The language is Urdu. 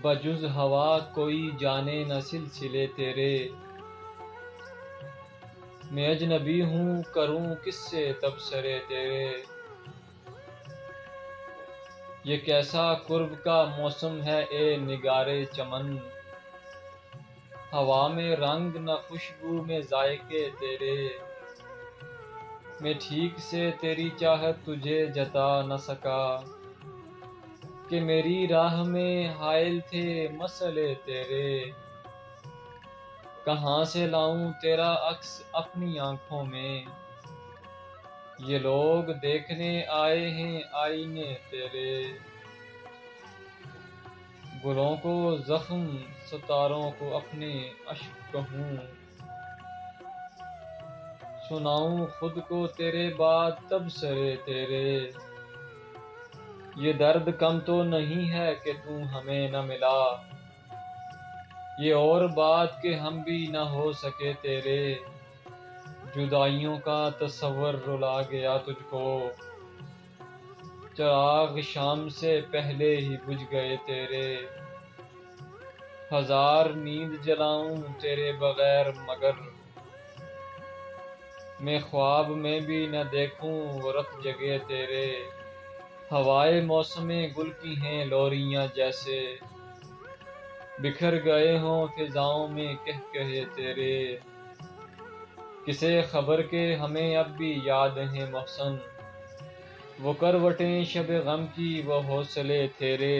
بجز ہوا کوئی جانے نہ سلسلے تیرے، میں اجنبی ہوں کروں کس سے تبصرے تیرے۔ یہ کیسا قرب کا موسم ہے اے نگارے چمن، ہوا میں رنگ نہ خوشبو میں ذائقے تیرے۔ میں ٹھیک سے تیری چاہت تجھے جتا نہ سکا، کہ میری راہ میں حائل تھے مسئلے تیرے۔ کہاں سے لاؤں تیرا عکس اپنی آنکھوں میں، یہ لوگ دیکھنے آئے ہیں آئینے تیرے۔ گلوں کو زخم ستاروں کو اپنے اشک کہوں، سناؤں خود کو تیرے بعد تبصرے تیرے۔ یہ درد کم تو نہیں ہے کہ تو ہمیں نہ ملا، یہ اور بات کہ ہم بھی نہ ہو سکے تیرے۔ جدائیوں کا تصور رلا گیا تجھ کو، چراغ شام سے پہلے ہی بجھ گئے تیرے۔ ہزار نیند جلاؤں تیرے بغیر مگر، میں خواب میں بھی نہ دیکھوں وہ رت جگے تیرے۔ ہوائے موسم گل کی ہیں لوریاں جیسے، بکھر گئے ہوں فضاؤں میں کہکہے تیرے۔ کسے خبر کہ ہمیں اب بھی یاد ہیں محسن، وہ کروٹیں شب غم کی وہ حوصلے تیرے۔